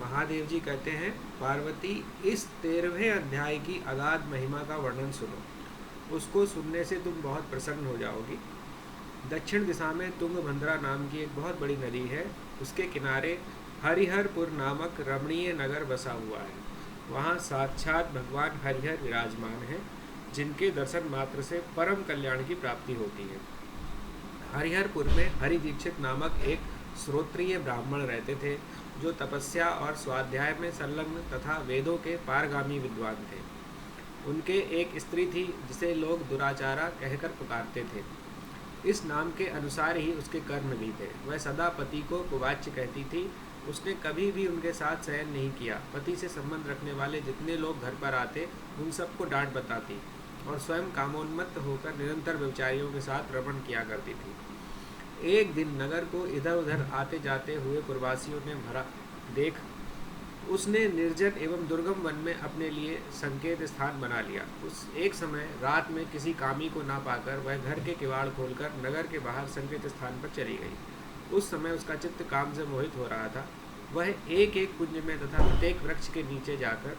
महादेव जी कहते हैं, पार्वती इस 13वें अध्याय की अगाध महिमा का वर्णन सुनो, उसको सुनने से तुम बहुत प्रसन्न हो जाओगी। दक्षिण दिशा में तुंगभद्रा नाम की एक बहुत बड़ी नदी है, उसके किनारे हरिहरपुर नामक रमणीय नगर बसा हुआ है। वहाँ साक्षात भगवान हरिहर विराजमान हैं, जिनके दर्शन मात्र से परम कल्याण की प्राप्ति होती है। हरिहरपुर में हरि दीक्षित नामक एक श्रोत्रिय ब्राह्मण रहते थे, जो तपस्या और स्वाध्याय में संलग्न तथा वेदों के पारगामी विद्वान थे। उनके एक स्त्री थी, जिसे लोग दुराचारा कहकर पुकारते थे। इस नाम के अनुसार ही उसके कर्म भी थे। वह सदा पति को कुवाच्य कहती थी। उसने कभी भी उनके साथ शयन नहीं किया। पति से संबंध रखने वाले जितने लोग घर पर आते, उन सबको डांट बताती और स्वयं कामोन्मत्त होकर निरंतर व्यभिचारियों के साथ रमण किया करती थी। एक दिन नगर को इधर उधर आते जाते हुए प्रवासियों ने भरा देख उसने निर्जन एवं दुर्गम वन में अपने लिए संकेत स्थान बना लिया। उस एक समय रात में किसी कामी को ना पाकर वह घर के किवाड़ खोलकर नगर के बाहर संकेत स्थान पर चली गई। उस समय उसका चित्त काम से मोहित हो रहा था। वह एक एक कुंज में तथा प्रत्येक वृक्ष के नीचे जाकर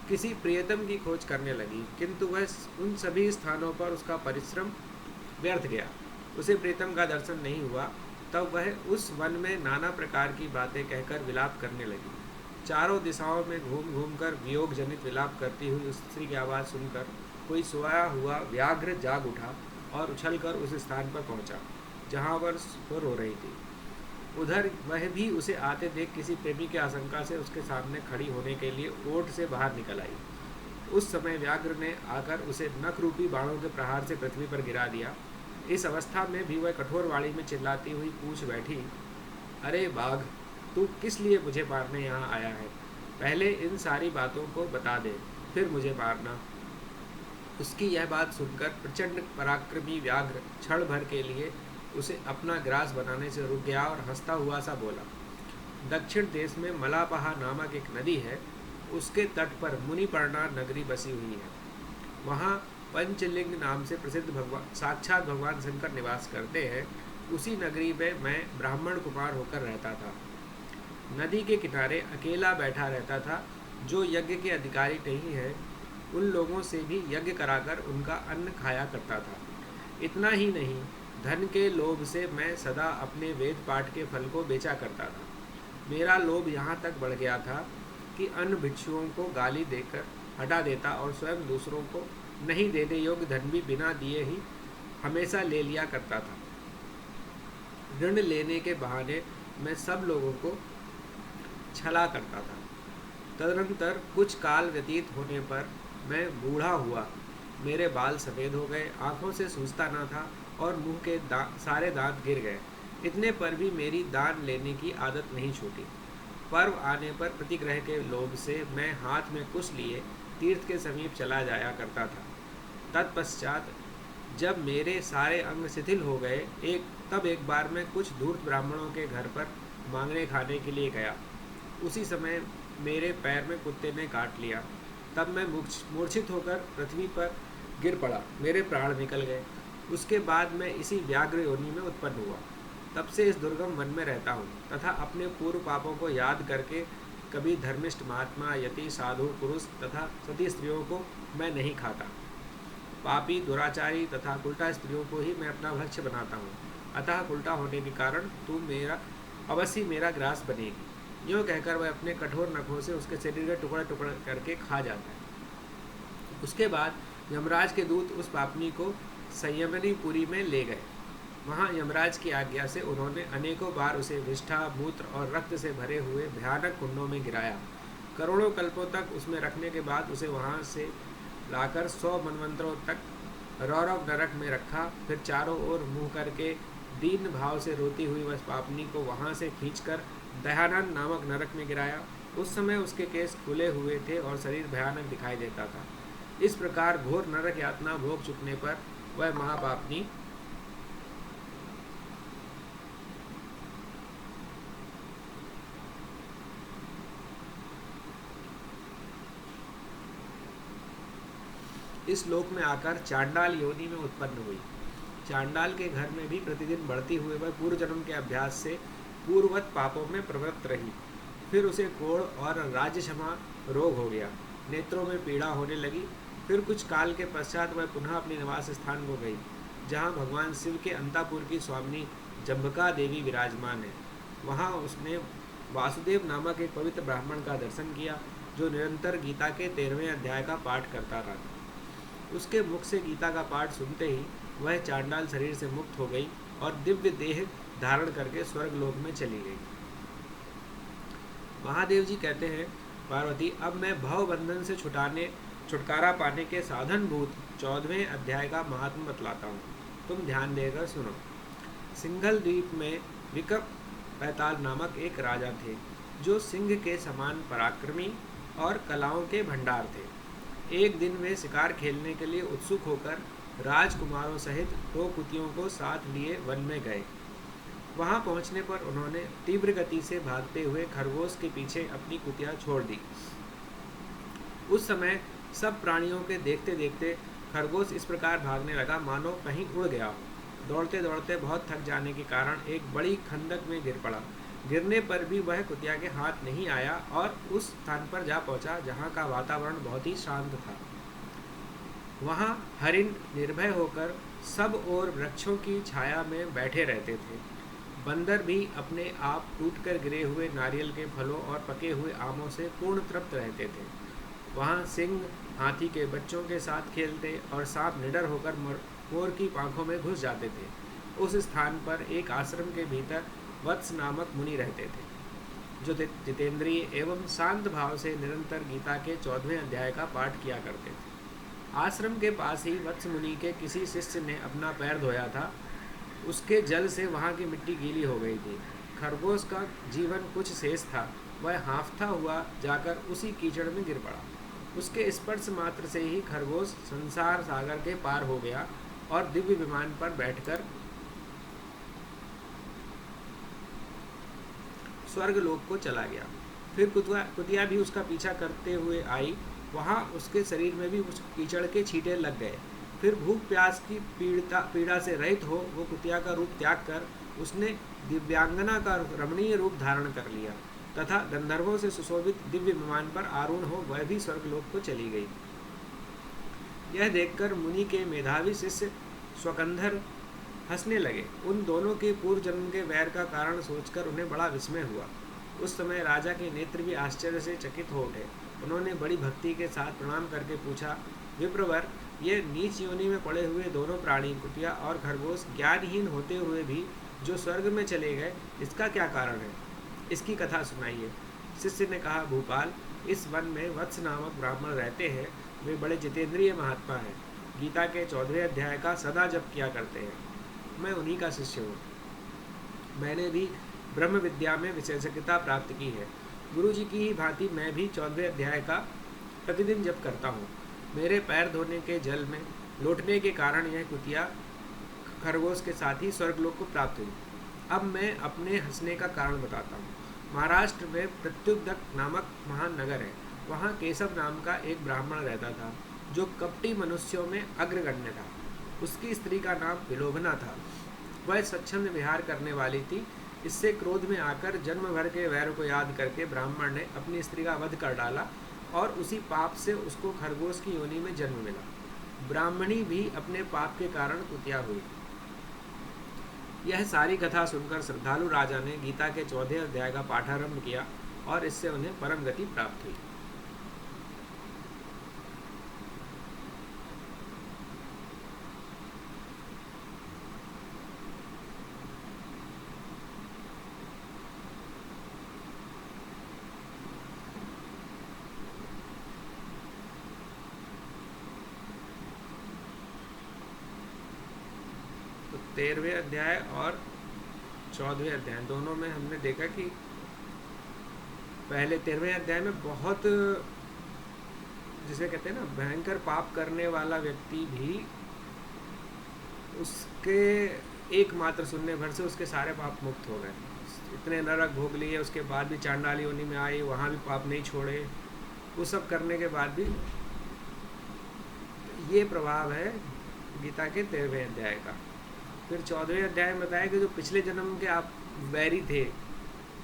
किसी प्रियतम की खोज करने लगी, किंतु वह उन सभी स्थानों पर उसका परिश्रम व्यर्थ गया। उसे प्रीतम का दर्शन नहीं हुआ। तब वह उस वन में नाना प्रकार की बातें कहकर विलाप करने लगी। चारों दिशाओं में घूम घूम कर वियोग जनित विलाप करती हुई उस स्त्री की आवाज़ सुनकर कोई सोया हुआ व्याघ्र जाग उठा और उछलकर उस स्थान पर पहुंचा जहां वह रो रही थी। उधर वह भी उसे आते देख किसी प्रेमी की आशंका से उसके सामने खड़ी होने के लिए ओट से बाहर निकल आई। उस समय व्याघ्र ने आकर उसे नख रूपी बाणों के प्रहार से पृथ्वी पर गिरा दिया। इस अवस्था में भी वह कठोर वाणी में चिल्लाती हुई पूछ बैठी, अरे बाघ, तू किस लिए मुझे मारने यहाँ आया है? पहले इन सारी बातों को बता दे, फिर मुझे मारना। उसकी यह बात सुनकर प्रचंड पराक्रमी व्याघ्र क्षण भर के लिए उसे अपना ग्रास बनाने से रुक गया और हंसता हुआ सा बोला, दक्षिण देश में मलापहा नामक एक नदी है, उसके तट पर मुनिपर्णा नगरी बसी हुई है। वहाँ पंचलिंग नाम से प्रसिद्ध साक्षात भगवान शंकर निवास करते हैं। उसी नगरी में मैं ब्राह्मण कुमार होकर रहता था। नदी के किनारे अकेला बैठा रहता था। जो यज्ञ के अधिकारी नहीं है, उन लोगों से भी यज्ञ कराकर उनका अन्न खाया करता था। इतना ही नहीं, धन के लोभ से मैं सदा अपने वेद पाठ के फल को बेचा करता था। मेरा लोभ यहाँ तक बढ़ गया था कि अन्य भिक्षुओं को गाली देकर हटा देता और स्वयं दूसरों को नहीं देने योग्य धन भी बिना दिए ही हमेशा ले लिया करता था। ऋण लेने के बहाने मैं सब लोगों को छला करता था। तदनंतर कुछ काल व्यतीत होने पर मैं बूढ़ा हुआ। मेरे बाल सफ़ेद हो गए, आँखों से सूझता न था और मुंह के सारे दांत गिर गए। इतने पर भी मेरी दान लेने की आदत नहीं छूटी। पर्व आने पर प्रतिग्रह के लोभ से मैं हाथ में कुश लिए तीर्थ के समीप चला जाया करता था। तत्पश्चात जब मेरे सारे अंग शिथिल हो गए, तब एक बार मैं कुछ धूर्त ब्राह्मणों के घर पर मांगने खाने के लिए गया। उसी समय मेरे पैर में कुत्ते ने काट लिया। तब मैं मूर्छित होकर पृथ्वी पर गिर पड़ा, मेरे प्राण निकल गए। उसके बाद मैं इसी व्याघ्र योनि में उत्पन्न हुआ। तब से इस दुर्गम वन में रहता हूँ तथा अपने पूर्व पापों को याद करके कभी धर्मिष्ठ महात्मा, यति, साधु पुरुष तथा सती स्त्रियों को मैं नहीं खाता। पापी, दुराचारी तथा उल्टा स्त्रियों को ही मैं अपना भक्ष्य बनाता हूँ। अतः उल्टा होने के कारण तू अवश्य मेरा ग्रास बनेगी। यूँ कहकर वह अपने कठोर नखों से उसके शरीर के टुकड़े टुकड़े करके खा जाता है। उसके बाद यमराज के दूत उस पापनी को संयमनीपुरी में ले गए। वहाँ यमराज की आज्ञा से उन्होंने अनेकों बार उसे विष्ठा, मूत्र और रक्त से भरे हुए भयानक कुंडों में गिराया। करोड़ों कल्पों तक उसमें रखने के बाद उसे वहाँ से लाकर 100 मनवंतरों तक रौरव नरक में रखा। फिर चारों ओर मुँह करके दीन भाव से रोती हुई वह पापनी को वहाँ से खींचकर दयानंद नामक नरक में गिराया। उस समय उसके केस खुले हुए थे और शरीर भयानक दिखाई देता था। इस प्रकार घोर नरक यातना भोग चुकने पर वह महापापनी इस लोक में आकर चांडाल योनि में उत्पन्न हुई। चांडाल के घर में भी प्रतिदिन बढ़ती हुए वह पूर्व जन्म के अभ्यास से पूर्ववत पापों में प्रवृत्त रही। फिर उसे कोढ़ और राज्यक्षमा रोग हो गया, नेत्रों में पीड़ा होने लगी। फिर कुछ काल के पश्चात वह पुनः अपने निवास स्थान को गई, जहाँ भगवान शिव के अंतापुर की स्वामिनी जम्बिका देवी विराजमान है। वहाँ उसने वासुदेव नामक एक पवित्र ब्राह्मण का दर्शन किया, जो निरंतर गीता के 13वें अध्याय का पाठ करता रहा। उसके मुख से गीता का पाठ सुनते ही वह चांडाल शरीर से मुक्त हो गई और दिव्य देह धारण करके स्वर्गलोक में चली गई। महादेव जी कहते हैं, पार्वती, अब मैं भव बंधन से छुटकारा पाने के साधनभूत 14वें अध्याय का महात्म बतलाता हूँ। तुम ध्यान देकर सुनो। सिंघल द्वीप में विकप पैताल नामक एक राजा थे, जो सिंह के समान पराक्रमी और कलाओं के भंडार थे। एक दिन वे शिकार खेलने के लिए उत्सुक होकर राजकुमारों सहित 2 कुतियों को साथ लिए वन में गए। वहां पहुंचने पर उन्होंने तीव्र गति से भागते हुए खरगोश के पीछे अपनी कुतिया छोड़ दी। उस समय सब प्राणियों के देखते देखते खरगोश इस प्रकार भागने लगा मानो कहीं उड़ गया हो। दौड़ते दौड़ते बहुत थक जाने के कारण एक बड़ी खंदक में गिर पड़ा। गिरने पर भी वह कुतिया के हाथ नहीं आया और उस स्थान पर जा पहुंचा जहां का वातावरण बहुत ही शांत था। वहां हरिण निर्भय होकर सब ओर वृक्षों की छाया में बैठे रहते थे। बंदर भी अपने आप टूटकर गिरे हुए नारियल के फलों और पके हुए आमों से पूर्ण तृप्त रहते थे। वहाँ सिंह हाथी के बच्चों के साथ खेलते और सांप निडर होकर मोर की पांखों में घुस जाते थे। उस स्थान पर एक आश्रम के भीतर वत्स नामक मुनि रहते थे, जो जितेंद्रिय एवं शांत भाव से निरंतर गीता के 14वें अध्याय का पाठ किया करते थे। आश्रम के पास ही वत्स मुनि के किसी शिष्य ने अपना पैर धोया था। उसके जल से वहाँ की मिट्टी गीली हो गई थी। खरगोश का जीवन कुछ शेष था। वह हाँफता हुआ जाकर उसी कीचड़ में गिर पड़ा। उसके स्पर्श मात्र से ही खरगोश संसार सागर के पार हो गया और दिव्य विमान पर बैठकर स्वर्गलोक को चला गया। फिर कुतिया भी उसका पीछा करते हुए आई। वहाँ उसके शरीर में भी उस कीचड़ के छींटे लग गए। फिर भूख प्यास की पीड़ा से रहित हो वो कुतिया का रूप त्याग कर उसने दिव्यांगना का रमणीय रूप धारण कर लिया तथा गंधर्वों से सुशोभित दिव्य विमान पर आरूढ़ हो वह भी स्वर्गलोक को चली गई। यह देखकर मुनि के मेधावी शिष्य स्वकंधर हंसने लगे। उन दोनों के पूर्व जन्म के वैर का कारण सोचकर उन्हें बड़ा विस्मय हुआ। उस समय राजा के नेत्र भी आश्चर्य से चकित हो उठे। उन्होंने बड़ी भक्ति के साथ प्रणाम करके पूछा, विप्रवर, ये नीच योनि में पड़े हुए दोनों प्राणी कुतिया और खरगोश ज्ञानहीन होते हुए भी जो स्वर्ग में चले गए, इसका क्या कारण है? इसकी कथा सुनाइए। शिष्य ने कहा, भूपाल, इस वन में वत्स नामक ब्राह्मण रहते हैं। वे बड़े जितेंद्रिय महात्मा हैं। गीता के 14वें अध्याय का सदा जप किया करते हैं। मैं उन्हीं का शिष्य हूँ। मैंने भी ब्रह्म विद्या में विशेषज्ञता प्राप्त की है। गुरु जी की ही भांति मैं भी 14वें अध्याय का प्रतिदिन जप करता हूँ। मेरे पैर धोने के जल में लौटने के कारण यह कुतिया खरगोश के साथ ही स्वर्गलोक को प्राप्त हुई। अब मैं अपने हंसने का कारण बताता हूँ। महाराष्ट्र में प्रत्युदक नामक महान नगर है। वहाँ केशव नाम का एक ब्राह्मण रहता था, जो कपटी मनुष्यों में अग्रगण्य था। उसकी स्त्री का नाम विलोभना था। वह स्वच्छंद विहार करने वाली थी। इससे क्रोध में आकर जन्म भर के वैर को याद करके ब्राह्मण ने अपनी स्त्री का वध कर डाला और उसी पाप से उसको खरगोश की योनि में जन्म मिला। ब्राह्मणी भी अपने पाप के कारण कुतिया हुई। यह सारी कथा सुनकर श्रद्धालु राजा ने गीता के 14वें अध्याय का पाठारंभ किया और इससे उन्हें परम गति प्राप्त हुई। तो 13वें अध्याय और 14वें अध्याय दोनों में हमने देखा कि पहले 13वें अध्याय में बहुत, जिसे कहते हैं ना, भयंकर पाप करने वाला व्यक्ति भी उसके एकमात्र सुनने भर से उसके सारे पाप मुक्त हो गए। इतने नरक भोग लिए, उसके बाद भी चांडाली योनि में आई, वहाँ भी पाप नहीं छोड़े। वो सब करने के बाद भी ये प्रभाव है गीता के 13वें अध्याय का। फिर 14वें अध्याय में बताया कि जो पिछले जन्म के आप वैरी थे,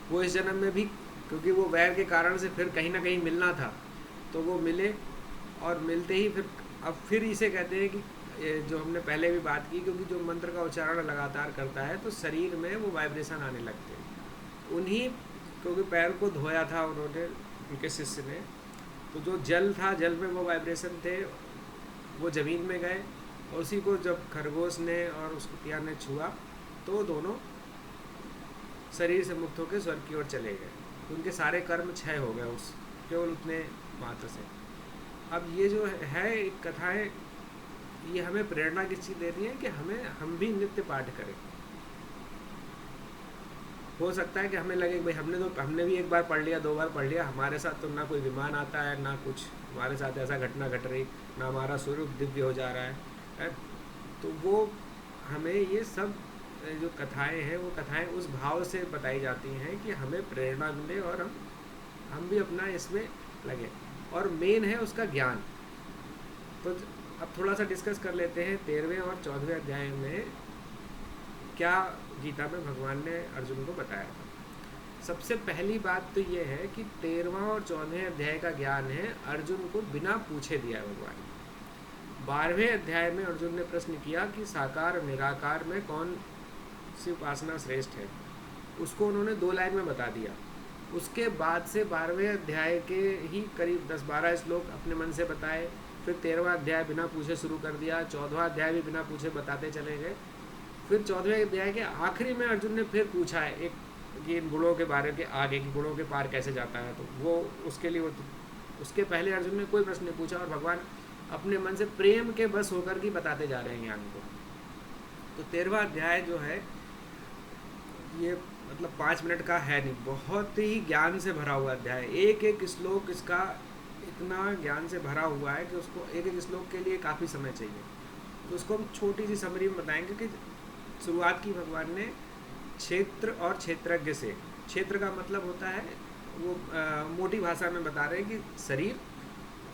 वो इस जन्म में भी क्योंकि वो वैर के कारण से फिर कहीं ना कहीं मिलना था, तो वो मिले, और मिलते ही फिर अब फिर इसे कहते हैं कि जो हमने पहले भी बात की, क्योंकि जो मंत्र का उच्चारण लगातार करता है तो शरीर में वो वाइब्रेशन आने लगते हैं। उन्हीं, क्योंकि पैर को धोया था उन्होंने, उनके शिष्य ने, तो जो जल था, जल में वो वाइब्रेशन थे, वो ज़मीन में गए, और उसी को जब खरगोश ने और उसको किया ने छुआ तो दोनों शरीर से मुक्त होकर स्वर्ग की ओर चले गए। उनके सारे कर्म क्षय हो गए उस केवल उतने मात्र से। अब ये जो है एक कथाएं, ये हमें प्रेरणा किस चीज़ दे रही है कि हम भी नित्य पाठ करें। हो सकता है कि हमें लगे भाई हमने भी एक बार पढ़ लिया, 2 बार पढ़ लिया, हमारे साथ तो ना कोई विमान आता है, ना कुछ हमारे साथ ऐसा घटना घट रही, ना हमारा स्वरूप दिव्य हो जा रहा है। तो वो हमें ये सब जो कथाएं हैं, वो कथाएं उस भाव से बताई जाती हैं कि हमें प्रेरणा मिले और हम भी अपना इसमें लगे, और मेन है उसका ज्ञान। तो अब थोड़ा सा डिस्कस कर लेते हैं 13वें और 14वें अध्याय में क्या गीता में भगवान ने अर्जुन को बताया था। सबसे पहली बात तो ये है कि 13वां और 14वें अध्याय का ज्ञान है अर्जुन को बिना पूछे दिया है भगवान। 12वें अध्याय में अर्जुन ने प्रश्न किया कि साकार और निराकार में कौन सी उपासना श्रेष्ठ है, उसको उन्होंने 2 लाइन में बता दिया। उसके बाद से 12वें अध्याय के ही करीब 10-12 श्लोक अपने मन से बताए, फिर 13वां अध्याय बिना पूछे शुरू कर दिया, 14वां अध्याय भी बिना पूछे बताते चले गए। फिर 14वें अध्याय के आखिरी में अर्जुन ने फिर पूछा है एक कि इन गुणों के बारे के आगे कि गुणों के पार कैसे जाता है, तो वो उसके लिए उसके पहले अर्जुन ने कोई प्रश्न नहीं पूछा, और भगवान अपने मन से प्रेम के बस होकर के बताते जा रहे हैं ज्ञान को। तो 13वां अध्याय जो है ये मतलब 5 मिनट का है नहीं, बहुत ही ज्ञान से भरा हुआ अध्याय। एक एक श्लोक इसका इतना ज्ञान से भरा हुआ है कि उसको एक एक श्लोक के लिए काफ़ी समय चाहिए। तो उसको हम छोटी सी समरी में बताएंगे कि शुरुआत की भगवान ने क्षेत्र और क्षेत्रज्ञ से। क्षेत्र का मतलब होता है वो मोटी भाषा में बता रहे हैं कि शरीर,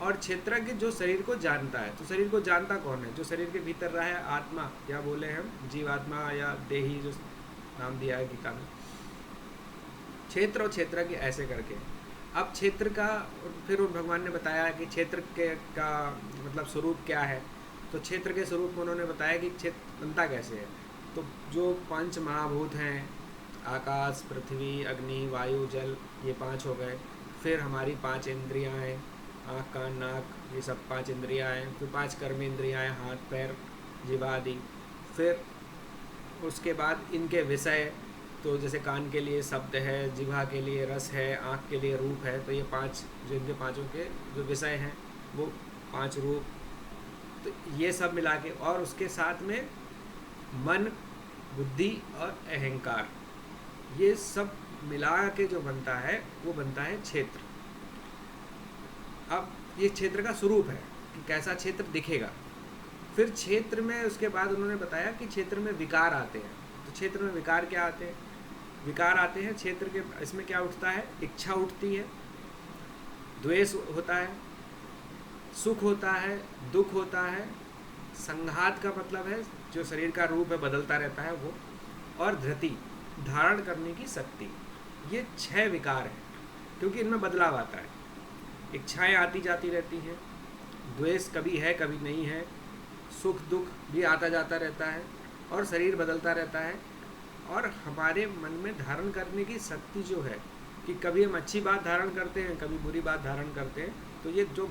और क्षेत्रज्ञ जो शरीर को जानता है। तो शरीर को जानता कौन है? जो शरीर के भीतर रहा है, आत्मा, या बोले हम जीवात्मा या देही, जो नाम दिया है गीता में। क्षेत्र और क्षेत्रज्ञ ऐसे करके। अब क्षेत्र का फिर भगवान ने बताया कि क्षेत्र के का मतलब स्वरूप क्या है। तो क्षेत्र के स्वरूप में उन्होंने बताया कि क्षेत्र बनता कैसे है। तो जो 5 महाभूत हैं, आकाश, पृथ्वी, अग्नि, वायु, जल, ये 5 हो गए। फिर हमारी 5 इंद्रियां हैं, आँख, कान, नाक, ये सब 5 इंद्रियां हैं। फिर 5 कर्म इंद्रियां हैं, हाथ, पैर, जीवा आदि। फिर उसके बाद इनके विषय, तो जैसे कान के लिए शब्द है, जिह्वा के लिए रस है, आँख के लिए रूप है। तो ये 5 जो इनके 5 के जो विषय हैं वो 5 रूप। तो ये सब मिला के, और उसके साथ में मन, बुद्धि और अहंकार, ये सब मिला के जो बनता है वो बनता है क्षेत्र। अब ये क्षेत्र का स्वरूप है कि कैसा क्षेत्र दिखेगा। फिर क्षेत्र में उसके बाद उन्होंने बताया कि क्षेत्र में विकार आते हैं। तो क्षेत्र में विकार क्या आते हैं? विकार आते हैं क्षेत्र के, इसमें क्या उठता है? इच्छा उठती है, द्वेष होता है, सुख होता है, दुख होता है, संघात का मतलब है जो शरीर का रूप है बदलता रहता है वो, और धृति, धारण करने की शक्ति। ये 6 विकार हैं, क्योंकि इनमें बदलाव आता है। इच्छाएं आती जाती रहती हैं, द्वेष कभी है कभी नहीं है, सुख दुख भी आता जाता रहता है, और शरीर बदलता रहता है। और हमारे मन में धारण करने की शक्ति जो है कि कभी हम अच्छी बात धारण करते हैं, कभी बुरी बात धारण करते हैं। तो ये जो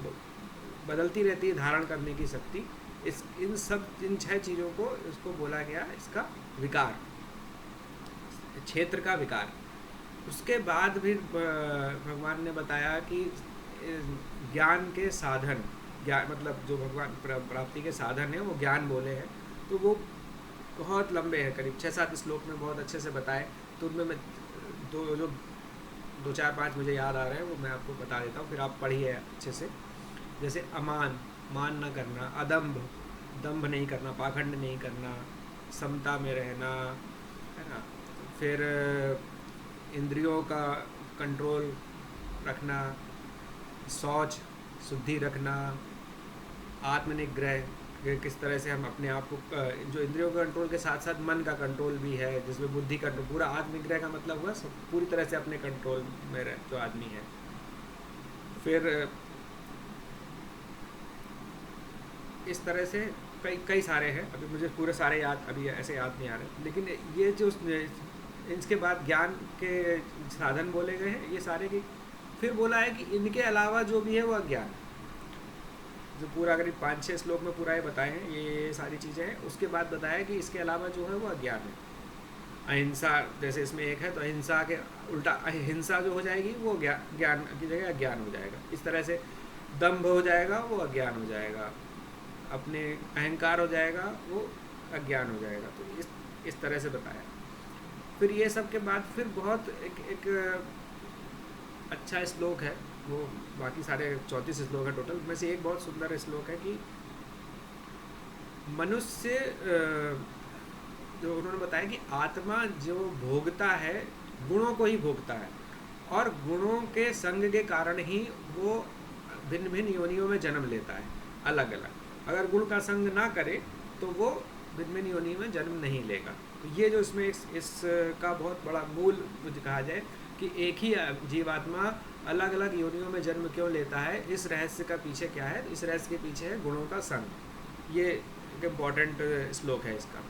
बदलती रहती है धारण करने की शक्ति, इन 6 चीज़ों को इसको बोला गया इसका विकार, क्षेत्र का विकार। उसके बाद भी भगवान ने बताया कि ज्ञान के साधन, ज्ञान मतलब जो भगवान प्राप्ति के साधन हैं वो ज्ञान बोले हैं। तो वो बहुत लंबे हैं, करीब 6-7 श्लोक में बहुत अच्छे से बताए। तो उनमें मैं 2-4-5 मुझे याद आ रहे हैं, वो मैं आपको बता देता हूँ, फिर आप पढ़िए अच्छे से। जैसे अमान, मान न करना, अदम्भ, दम्भ नहीं करना, पाखंड नहीं करना, समता में रहना, है ना। फिर इंद्रियों का कंट्रोल रखना, शौच, शुद्धि रखना, आत्मनिग्रह, कि किस तरह से हम अपने आप को जो इंद्रियों के कंट्रोल के साथ साथ मन का कंट्रोल भी है, जिसमें बुद्धि का पूरा आत्मनिग्रह का मतलब हुआ सब पूरी तरह से अपने कंट्रोल में रहे जो आदमी है। फिर इस तरह से कई कई सारे हैं, अभी मुझे पूरे सारे याद अभी ऐसे याद नहीं आ रहे, लेकिन ये जो इसके बाद ज्ञान के साधन बोले गए हैं ये सारे की। फिर बोला है कि इनके अलावा जो भी है वो अज्ञान, जो पूरा करीब 5-6 श्लोक में पूरा ये बताए हैं ये सारी चीज़ें हैं। उसके बाद बताया कि इसके अलावा जो है वो अज्ञान है। अहिंसा जैसे इसमें एक है, तो अहिंसा के उल्टा हिंसा जो हो जाएगी वो ज्ञान की जगह अज्ञान हो जाएगा। इस तरह से दंभ हो जाएगा वो अज्ञान हो जाएगा, अपने अहंकार हो जाएगा वो अज्ञान हो जाएगा। तो इस तरह से बताया। फिर ये सब के बाद फिर बहुत एक अच्छा श्लोक है, वो बाकी सारे 34 श्लोक है टोटल में से एक बहुत सुंदर श्लोक है कि मनुष्य जो उन्होंने बताया कि आत्मा जो भोगता है गुणों को ही भोगता है, और गुणों के संग के कारण ही वो भिन्न भिन्न योनियों में जन्म लेता है अलग अलग। अगर गुण का संग ना करे तो वो भिन्न भिन्न योनियों में जन्म नहीं लेगा। तो ये जो इसमें इसका बहुत बड़ा मूल मुझे कहा जाए कि एक ही जीवात्मा अलग अलग योनियों में जन्म क्यों लेता है, इस रहस्य का पीछे क्या है, इस रहस्य के पीछे है गुणों का संग। ये एक इम्पॉर्टेंट श्लोक है इसका,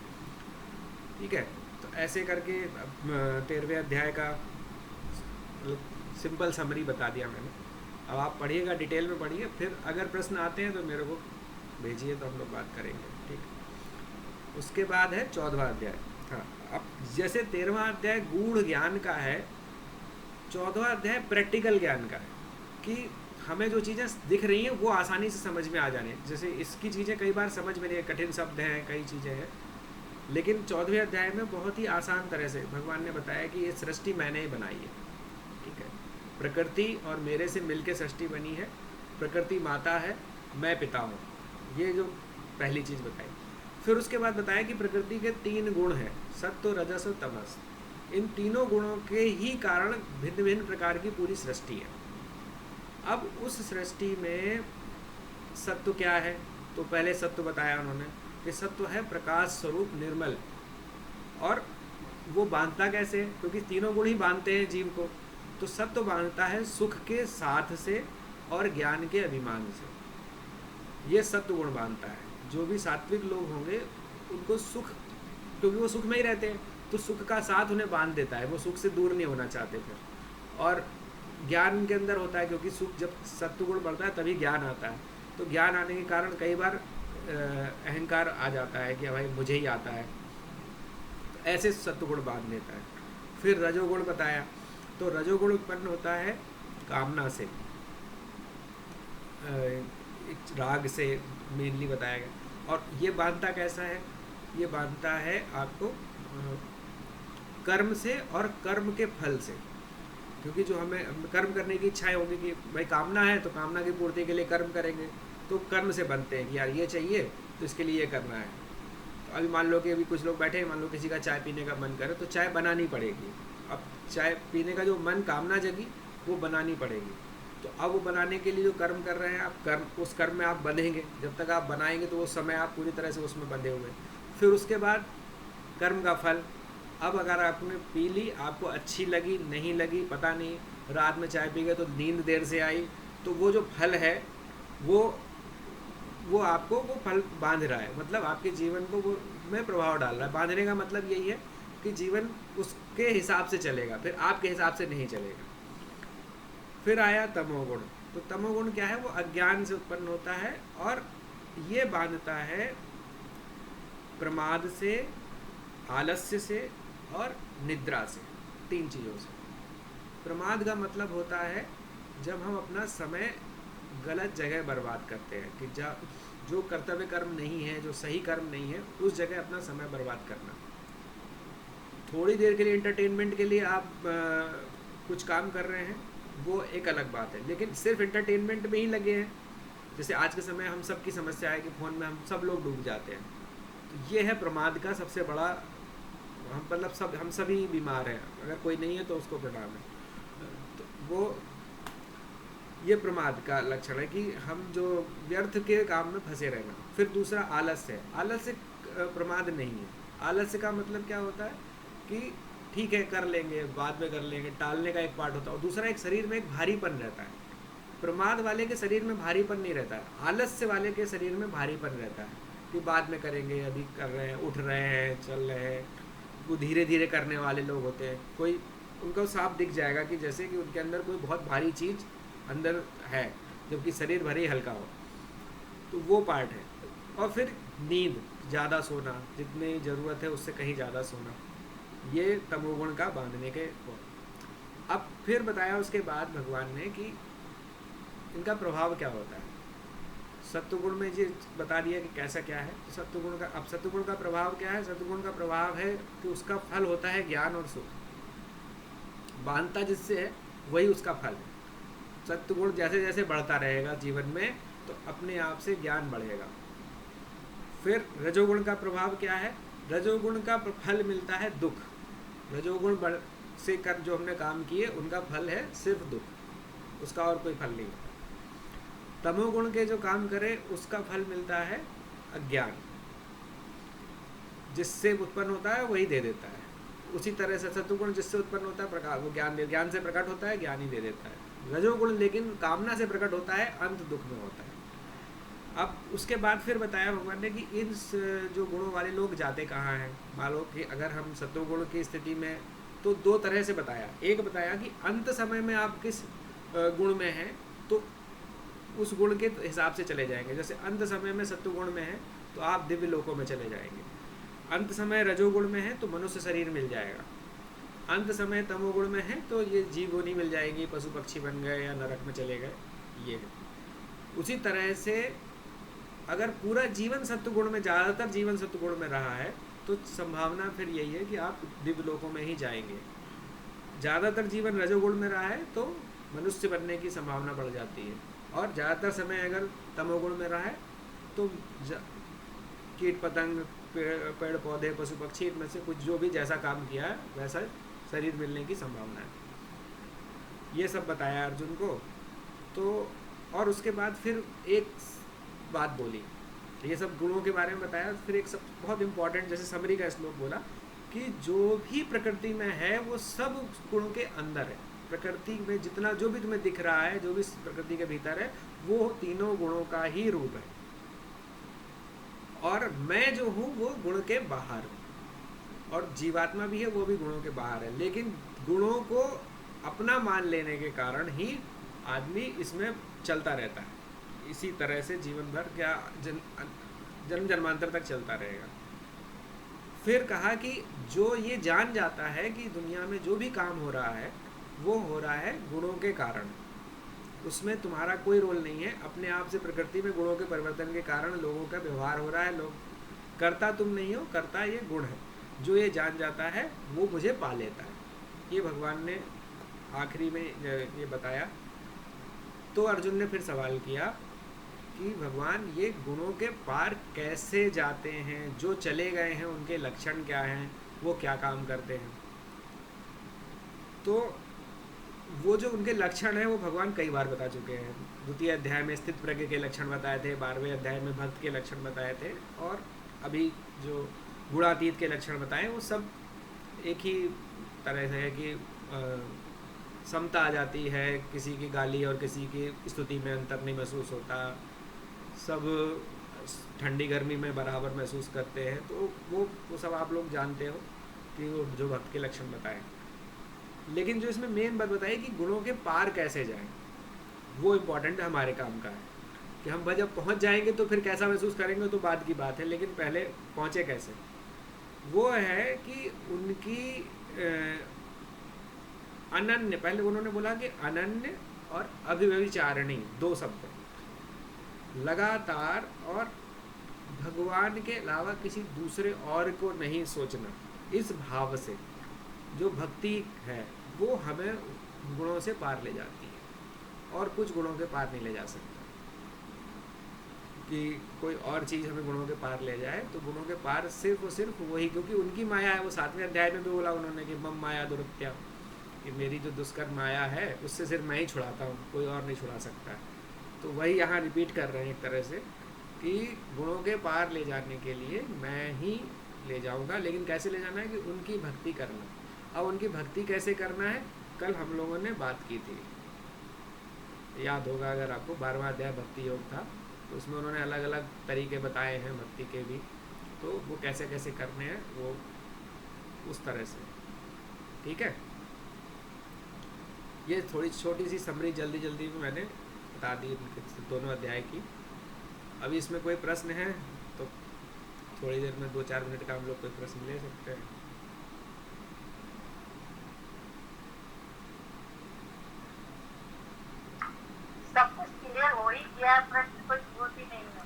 ठीक है। तो ऐसे करके 13वें अध्याय का सिंपल समरी बता दिया मैंने। अब आप पढ़िएगा, डिटेल में पढ़िए, फिर अगर प्रश्न आते हैं तो मेरे को भेजिए तो हम लोग बात करेंगे, ठीक। उसके बाद है 14वां अध्याय। हाँ, अब जैसे 13वां अध्याय गूढ़ ज्ञान का है, 14वां अध्याय प्रैक्टिकल ज्ञान का है कि हमें जो चीज़ें दिख रही हैं वो आसानी से समझ में आ जाने। जैसे इसकी चीज़ें कई बार समझ में नहीं, कठिन शब्द हैं, कई चीज़ें हैं, लेकिन 14वें अध्याय में बहुत ही आसान तरह से भगवान ने बताया कि ये सृष्टि मैंने ही बनाई है, ठीक है। प्रकृति और मेरे से मिलके सृष्टि बनी है, प्रकृति माता है, मैं पिता हूँ, ये जो पहली चीज़ बताई। फिर उसके बाद बताया कि प्रकृति के 3 गुण हैं, सत्व रजस और तमस। इन तीनों गुणों के ही कारण भिन्न भिन्न प्रकार की पूरी सृष्टि है। अब उस सृष्टि में सत्व क्या है, तो पहले सत्व बताया उन्होंने कि सत्व है प्रकाश स्वरूप निर्मल, और वो बांधता कैसे, क्योंकि तीनों गुण ही बांधते हैं जीव को। तो सत्व बांधता है सुख के साथ से और ज्ञान के अभिमान से, ये सत्व गुण बांधता है। जो भी सात्विक लोग होंगे उनको सुख, क्योंकि वो सुख में ही रहते हैं, तो सुख का साथ उन्हें बांध देता है, वो सुख से दूर नहीं होना चाहते फिर। और ज्ञान के अंदर होता है, क्योंकि सुख जब सत्वगुण बढ़ता है तभी ज्ञान आता है। तो ज्ञान आने के कारण कई बार अहंकार आ जाता है कि भाई मुझे ही आता है, तो ऐसे सत्वगुण बांध देता है। फिर रजोगुण बताया, तो रजोगुण उत्पन्न होता है कामना से, राग से मेनली बताया गया। और ये बांधता कैसा है, ये बांधता है आपको कर्म से और कर्म के फल से। क्योंकि जो हमें कर्म करने की इच्छाएं होगी कि भाई कामना है तो कामना की पूर्ति के लिए कर्म करेंगे, तो कर्म से बनते हैं कि यार ये चाहिए तो इसके लिए ये करना है। तो अभी मान लो कि अभी कुछ लोग बैठे हैं, मान लो किसी का चाय पीने का मन करे तो चाय बनानी पड़ेगी। अब चाय पीने का जो मन कामना जगी वो बनानी पड़ेगी। तो अब वो बनाने के लिए जो कर्म कर रहे हैं आप, कर्म उस कर्म में आप बंधेंगे, जब तक आप बनाएंगे तो वो समय आप पूरी तरह से उसमें बंधे हुए। फिर उसके बाद कर्म का फल। अब अगर आपने पी ली, आपको अच्छी लगी नहीं लगी पता नहीं, रात में चाय पी गए तो नींद देर से आई, तो वो जो फल है वो आपको वो फल बांध रहा है, मतलब आपके जीवन को वो में प्रभाव डाल रहा है। बांधने का मतलब यही है कि जीवन उसके हिसाब से चलेगा, फिर आपके हिसाब से नहीं चलेगा। फिर आया तमोगुण। तो तमोगुण क्या है, वो अज्ञान से उत्पन्न होता है और ये बांधता है प्रमाद से, आलस्य से और निद्रा से, 3 चीज़ों से। प्रमाद का मतलब होता है जब हम अपना समय गलत जगह बर्बाद करते हैं, कि जो कर्तव्य कर्म नहीं है, जो सही कर्म नहीं है, उस जगह अपना समय बर्बाद करना। थोड़ी देर के लिए एंटरटेनमेंट के लिए आप कुछ काम कर रहे हैं, वो एक अलग बात है, लेकिन सिर्फ एंटरटेनमेंट में ही लगे हैं। जैसे आज के समय हम सब की समस्या है कि फ़ोन में हम सब लोग डूब जाते हैं। तो ये है प्रमाद का सबसे बड़ा, हम मतलब हम सभी बीमार हैं, अगर कोई नहीं है तो उसको प्रणाम है। तो वो ये प्रमाद का लक्षण है कि हम जो व्यर्थ के काम में फंसे रहना। फिर दूसरा आलस्य है। आलस्य प्रमाद नहीं है। आलस्य का मतलब क्या होता है कि ठीक है कर लेंगे, बाद में कर लेंगे, टालने का एक पार्ट होता है। और दूसरा एक शरीर में एक भारीपन रहता है। प्रमाद वाले के शरीर में भारीपन नहीं रहता है, आलस्य वाले के शरीर में भारीपन रहता है कि बाद में करेंगे, अभी कर रहे हैं, उठ रहे हैं, चल रहे हैं। वो धीरे धीरे करने वाले लोग होते हैं, कोई उनको साफ दिख जाएगा कि जैसे कि उनके अंदर कोई बहुत भारी चीज़ अंदर है, जबकि शरीर भले ही हल्का हो। तो वो पार्ट है। और फिर नींद, ज़्यादा सोना, जितनी ज़रूरत है उससे कहीं ज़्यादा सोना, ये तमोगुण का बांधने के। अब फिर बताया उसके बाद भगवान ने कि इनका प्रभाव क्या होता है। सत्वगुण में ये बता दिया कि कैसा क्या है। तो सत्वगुण का, अब सत्वगुण का प्रभाव क्या है। सत्वगुण का प्रभाव है कि उसका फल होता है ज्ञान और सुख। बांधता जिससे है वही उसका फल है। सत्वगुण जैसे जैसे बढ़ता रहेगा जीवन में तो अपने आप से ज्ञान बढ़ेगा। फिर रजोगुण का प्रभाव क्या है। रजोगुण का फल मिलता है दुख। रजोगुण बढ़ से कर जो हमने काम किए उनका फल है सिर्फ दुख, उसका और कोई फल नहीं होता। तमोगुण के जो काम करे उसका फल मिलता है अज्ञान, जिससे उत्पन्न होता है वही दे देता है। उसी तरह से सत्वगुण जिससे उत्पन्न होता है प्रकाश, वो ज्ञान से प्रकट होता है, ज्ञान ही दे देता है। रजोगुण लेकिन कामना से प्रकट होता है, अंत दुख में होता है। अब उसके बाद फिर बताया भगवान ने कि इन जो गुणों वाले लोग जाते कहाँ हैं। मान लो कि अगर हम सत्वगुण की स्थिति में, तो दो तरह से बताया। एक बताया कि अंत समय में आप किस गुण में हैं तो उस गुण के हिसाब से चले जाएंगे। जैसे अंत समय में सत्वगुण में है तो आप दिव्य लोकों में चले जाएंगे। अंत समय रजोगुण में है तो मनुष्य शरीर मिल जाएगा। अंत समय तमोगुण में है तो ये जीव योनि मिल जाएगी, पशु पक्षी बन गए या नरक में चले गए। ये है। उसी तरह से अगर पूरा जीवन सत्वगुण में, ज़्यादातर जीवन सत्वगुण में रहा है तो संभावना फिर यही है कि आप दिव्य लोकों में ही जाएंगे। ज़्यादातर जीवन रजोगुण में रहा है तो मनुष्य बनने की संभावना बढ़ जाती है। और ज़्यादातर समय अगर तमोगुण में रहा है तो कीट पतंग, पेड़ पौधे, पशु पक्षी, इनमें से कुछ जो भी जैसा काम किया है वैसा शरीर मिलने की संभावना है। ये सब बताया अर्जुन को। तो और उसके बाद फिर एक बात बोली, ये सब गुणों के बारे में बताया। फिर एक सब बहुत इम्पोर्टेंट, जैसे समरी का श्लोक बोला कि जो भी प्रकृति में है वो सब गुणों के अंदर है। प्रकृति में जितना जो भी तुम्हें दिख रहा है, जो भी प्रकृति के भीतर है, वो तीनों गुणों का ही रूप है। और मैं जो हूँ वो गुण के बाहर हूँ। और जीवात्मा भी है, वो भी गुणों के बाहर है। लेकिन गुणों को अपना मान लेने के कारण ही आदमी इसमें चलता रहता है। इसी तरह से जीवन भर क्या जन्म जन्मांतर तक चलता रहेगा। फिर कहा कि जो ये जान जाता है कि दुनिया में जो भी काम हो रहा है वो हो रहा है गुणों के कारण, उसमें तुम्हारा कोई रोल नहीं है। अपने आप से प्रकृति में गुणों के परिवर्तन के कारण लोगों का व्यवहार हो रहा है। लोग करता तुम नहीं हो, करता ये गुण है। जो ये जान जाता है वो मुझे पा लेता है। ये भगवान ने आखिरी में ये बताया। तो अर्जुन ने फिर सवाल किया कि भगवान ये गुणों के पार कैसे जाते हैं, जो चले गए हैं उनके लक्षण क्या हैं, वो क्या काम करते हैं। तो वो जो उनके लक्षण हैं वो भगवान कई बार बता चुके हैं। द्वितीय अध्याय में स्थित प्रज्ञ के लक्षण बताए थे, 12वें अध्याय में भक्त के लक्षण बताए थे, और अभी जो गुणातीत के लक्षण बताए वो सब एक ही तरह से है कि समता आ जाती है, किसी की गाली और किसी की स्तुति में अंतर नहीं महसूस होता, सब ठंडी गर्मी में बराबर महसूस करते हैं। तो वो सब आप लोग जानते हो कि वो जो भक्त के लक्षण बताए। लेकिन जो इसमें मेन बात बताई कि गुणों के पार कैसे जाएं, वो इम्पोर्टेंट हमारे काम का है। कि हम जब पहुंच जाएंगे तो फिर कैसा महसूस करेंगे तो बाद की बात है, लेकिन पहले पहुंचे कैसे, वो है कि उनकी अनन्य, पहले उन्होंने बोला कि अनन्य और अभिव्यभिचारिणी, दो शब्द, लगातार और भगवान के अलावा किसी दूसरे और को नहीं सोचना। इस भाव से जो भक्ति है वो हमें गुणों से पार ले जाती है, और कुछ गुणों के पार नहीं ले जा सकता। कि कोई और चीज़ हमें गुणों के पार ले जाए तो गुणों के पार सिर्फ और सिर्फ वही, क्योंकि उनकी माया है। वो 7वें अध्याय में भी बोला उन्होंने कि मम माया दुरत्या, कि मेरी जो दुष्कर्म माया है उससे सिर्फ मैं ही छुड़ाता हूँ, कोई और नहीं छुड़ा सकता। तो वही यहाँ रिपीट कर रहे हैं एक तरह से कि गुणों के पार ले जाने के लिए मैं ही ले जाऊँगा, लेकिन कैसे ले जाना है कि उनकी भक्ति करना। अब उनकी भक्ति कैसे करना है, कल हम लोगों ने बात की थी, याद होगा अगर आपको, 12वां अध्याय भक्ति योग था, तो उसमें उन्होंने अलग अलग तरीके बताए हैं भक्ति के भी, तो वो कैसे कैसे करने हैं वो उस तरह से। ठीक है, ये थोड़ी छोटी सी समरी जल्दी जल्दी में मैंने बता दी इनके दोनों अध्याय की। अभी इसमें कोई प्रश्न है तो थोड़ी देर में 2-4 मिनट का हम लोग कोई प्रश्न ले सकते हैं। सब कुछ क्लियर हो ही गया, प्रश्न कोई जरूरत ही नहीं है।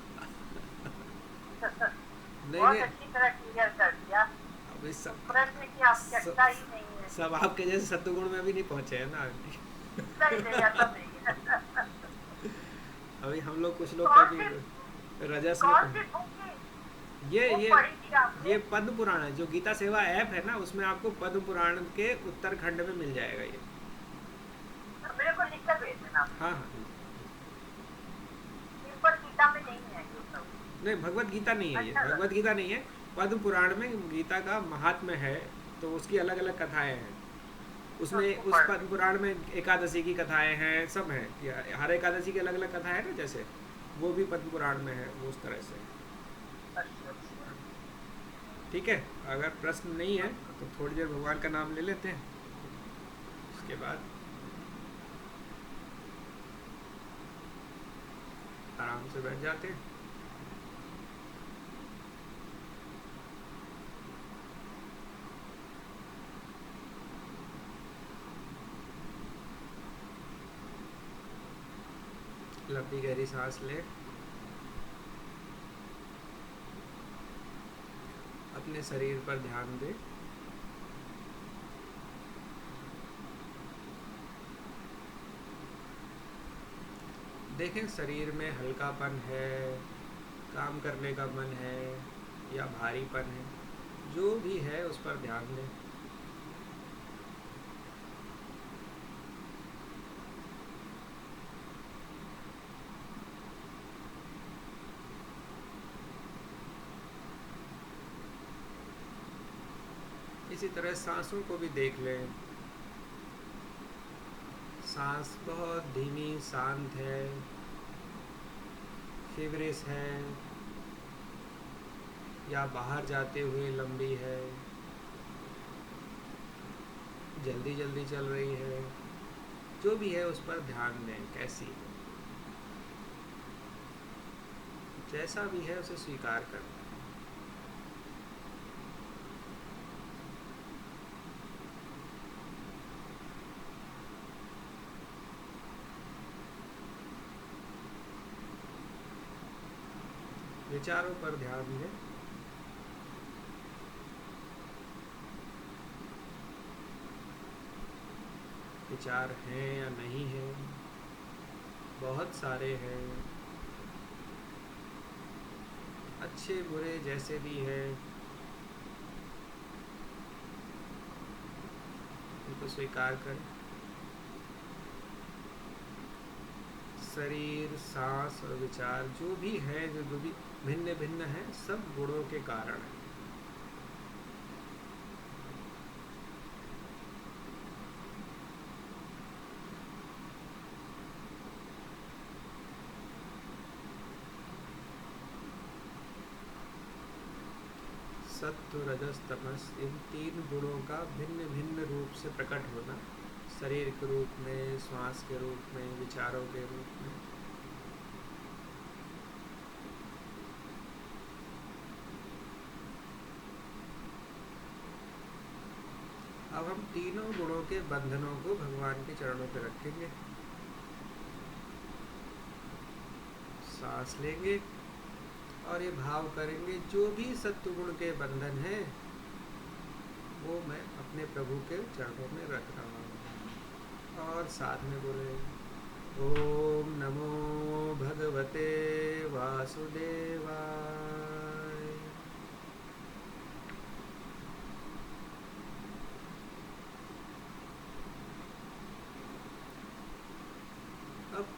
नहीं बहुत नहीं, अच्छी तरह क्लियर कर दिया, अभी सब प्रश्न की आवश्यकता ही नहीं है। सब आपके जैसे सत्गुण में भी नहीं पहुंचे हैं ना। नहीं नहीं, ऐसा नहीं है। अभी हम लोग कुछ लोग कौन कभी सी रजस कौन सी में। बुक की ये बुक ये पढ़ी थी आपने? ये पद्म पुराण है, जो गीता सेवा ऐप है ना, उसमें आपको पद्म पुराण के उत्तरखंड में मिल जाएगा ये। मेरे को लिख कर भेज देना। हाँ हाँ, पेपर गीता में नहीं है ये सब। नहीं भगवत गीता नहीं है ये, अच्छा। भगवत गीता नहीं है, पद्म पुराण में गीता का महात्म्य है, तो उसकी अलग अलग कथाएं हैं उसमें। उस पद्म पुराण में एकादशी की कथाएं हैं, सब हैं, हर एकादशी की अलग अलग कथा है ना, जैसे वो भी पद्म पुराण में है, वो उस तरह से। अच्छा, अच्छा। ठीक है, अगर प्रश्न नहीं है तो थोड़ी देर भगवान का नाम ले लेते हैं, उसके बाद आराम से बैठ जाते हैं। लंबी गहरी सांस ले, अपने शरीर पर ध्यान दे। देखें शरीर में हल्कापन है, काम करने का मन है या भारीपन है, जो भी है उस पर ध्यान दें। इसी तरह सांसों को भी देख लें, सांस बहुत धीमी शांत है, फीवरिश है या बाहर जाते हुए लंबी है, जल्दी जल्दी चल रही है, जो भी है उस पर ध्यान दें। कैसी है, जैसा भी है उसे स्वीकार करें। विचारों पर ध्यान दें, विचार हैं या नहीं हैं, बहुत सारे हैं, अच्छे बुरे जैसे भी हैं, उनको स्वीकार करें। शरीर, सांस और विचार जो भी है, जो भी भिन्न भिन्न है, सब गुणों के कारण है। सत्व, रजस, तमस, इन 3 गुणों का भिन्न भिन्न रूप से प्रकट होना, शरीर के रूप में, श्वास के रूप में, विचारों के रूप में। अब हम तीनों गुणों के बंधनों को भगवान के चरणों पर रखेंगे, सांस लेंगे और ये भाव करेंगे, जो भी सत्वगुण के बंधन हैं वो मैं अपने प्रभु के चरणों में रख रहा हूँ। और साथ में बोले, ओम नमो भगवते वासुदेवाय।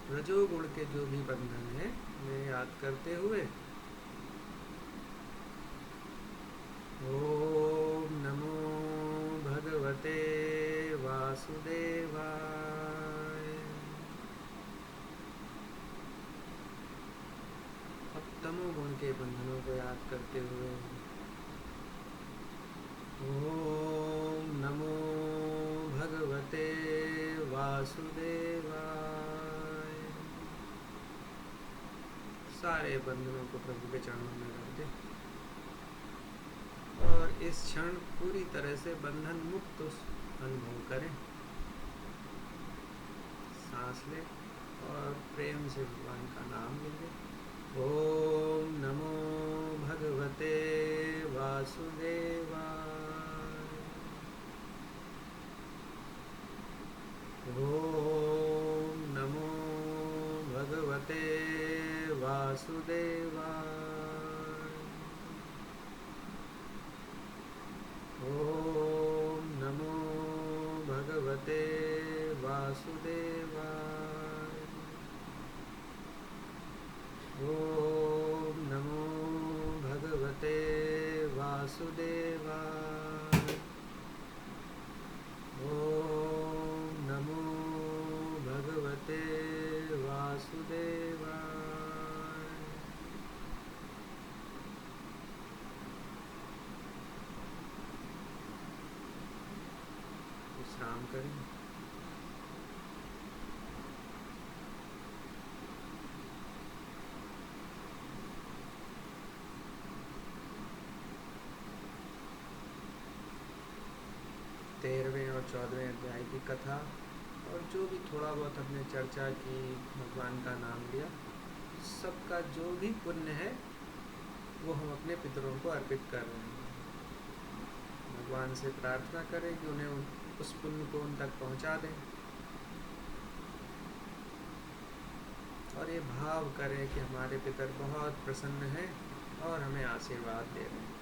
रजोगुण के जो भी बंधन है वे याद करते हुए ओम नमो भगवते वासुदेवाय। अब तमोगुण के बंधनों को याद करते हुए ओम नमो भगवते वासुदेवाय। सारे बंधनों को प्रभु के चरणों में रख दे और इस क्षण पूरी तरह से बंधन मुक्त अनुभव करें। सांस ले और प्रेम से भगवान का नाम ले। ओम नमो भगवते वासुदेवाय। ओम नमो भगवते वासुदेवाय। ओम नमो भगवते वासुदेवाय। ओम नमो भगवते वासुदेवाय। ओम नमो भगवते वासुदेवाय। विश्राम करें। तेरहवें और 14वें अध्याय की कथा और जो भी थोड़ा बहुत हमने चर्चा की, भगवान का नाम लिया, सबका जो भी पुण्य है वो हम अपने पितरों को अर्पित कर रहे हैं। भगवान से प्रार्थना करें कि उन्हें उस पुण्य को उन तक पहुंचा दें और ये भाव करें कि हमारे पितर बहुत प्रसन्न हैं और हमें आशीर्वाद दे रहे हैं।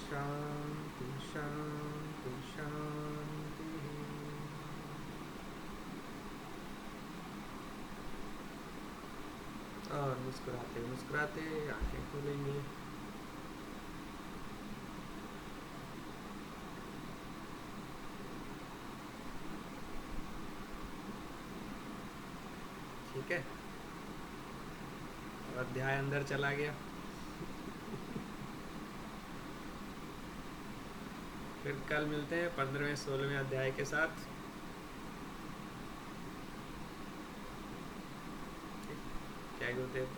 शांति शांति शांति। और मुस्कुराते मुस्कुराते आंखें खोलेंगे। ठीक है, अध्याय अंदर चला गया। फिर कल मिलते हैं 15वें 16वें अध्याय के साथ। जय गुरुदेव।